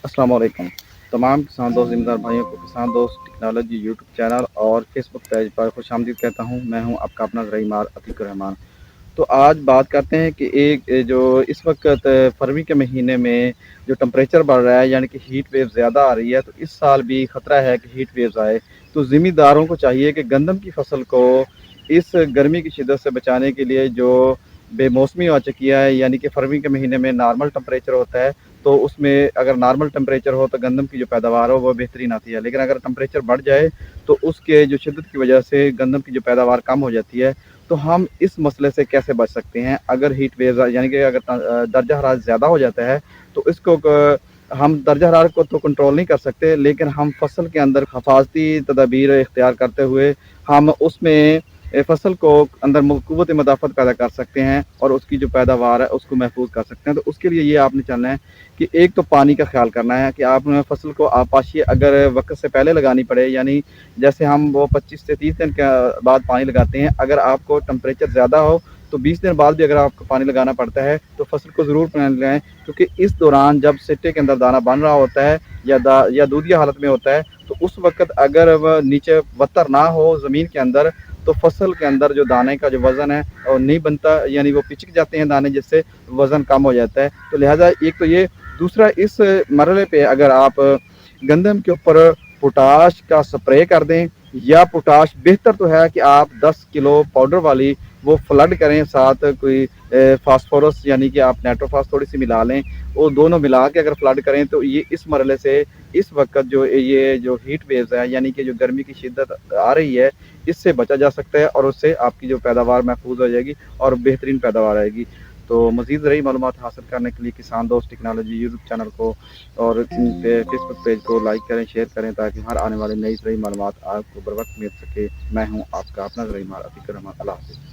السلام علیکم تمام کسان دوست ذمہ دار بھائیوں کو کسان دوست ٹیکنالوجی یوٹیوب چینل اور فیس بک پیج پر خوش آمدید کہتا ہوں. میں ہوں آپ کا اپنا زرعی مار عتیق الرحمان. تو آج بات کرتے ہیں کہ ایک جو اس وقت فروری کے مہینے میں جو ٹمپریچر بڑھ رہا ہے یعنی کہ ہیٹ ویو زیادہ آ رہی ہے, تو اس سال بھی خطرہ ہے کہ ہیٹ ویوز آئے. تو ذمہ داروں کو چاہیے کہ گندم کی فصل کو اس گرمی کی شدت سے بچانے کے لیے جو بے موسمی آ چکی ہے, یعنی کہ فروری کے مہینے میں نارمل ٹمپریچر ہوتا ہے, تو اس میں اگر نارمل ٹمپریچر ہو تو گندم کی جو پیداوار ہو وہ بہترین آتی ہے. لیکن اگر ٹمپریچر بڑھ جائے تو اس کے جو شدت کی وجہ سے گندم کی جو پیداوار کم ہو جاتی ہے. تو ہم اس مسئلے سے کیسے بچ سکتے ہیں؟ اگر ہیٹ ویو یعنی کہ اگر درجہ حرارت زیادہ ہو جاتا ہے تو اس کو ہم درجہ حرارت کو تو کنٹرول نہیں کر سکتے, لیکن ہم فصل کے اندر حفاظتی تدابیر اختیار کرتے ہوئے ہم اس میں فصل کو اندر قوت مدافعت پیدا کر سکتے ہیں اور اس کی جو پیداوار ہے اس کو محفوظ کر سکتے ہیں. تو اس کے لیے یہ آپ نے چلنا ہے کہ ایک تو پانی کا خیال کرنا ہے کہ آپ فصل کو آپاشی اگر وقت سے پہلے لگانی پڑے, یعنی جیسے ہم وہ 25 سے 30 دن کے بعد پانی لگاتے ہیں, اگر آپ کو ٹمپریچر زیادہ ہو تو 20 دن بعد بھی اگر آپ کو پانی لگانا پڑتا ہے تو فصل کو ضرور پانی لگائیں, کیونکہ اس دوران جب سٹے کے اندر دانہ بن رہا ہوتا ہے یا دودھیا حالت میں ہوتا ہے, تو اس وقت اگر وہ نیچے وتر نہ ہو زمین کے اندر تو فصل کے اندر جو دانے کا جو وزن ہے اور نہیں بنتا, یعنی وہ پچک جاتے ہیں دانے, جس سے وزن کم ہو جاتا ہے. تو لہٰذا ایک تو یہ, دوسرا اس مرحلے پہ اگر آپ گندم کے اوپر پوٹاش کا سپرے کر دیں, یا پوٹاش بہتر تو ہے کہ آپ 10 کلو پاؤڈر والی وہ فلڈ کریں, ساتھ کوئی فاسفورس یعنی کہ آپ نیٹروفاس تھوڑی سی ملا لیں, وہ دونوں ملا کے اگر فلڈ کریں تو یہ اس مرحلے سے اس وقت جو یہ جو ہیٹ ویوز ہے یعنی کہ جو گرمی کی شدت آ رہی ہے اس سے بچا جا سکتا ہے, اور اس سے آپ کی جو پیداوار محفوظ ہو جائے گی اور بہترین پیداوار آئے گی. تو مزید زرعی معلومات حاصل کرنے کے لیے کسان دوست ٹیکنالوجی یوٹیوب چینل کو اور فیس بک پیج کو لائک کریں, شیئر کریں, تاکہ ہر آنے والے نئی زرعی معلومات آپ کو بر وقت مل سکے. میں ہوں آپ کا اپنا زرعی مار عتیق الرحمان. اللہ حافظ.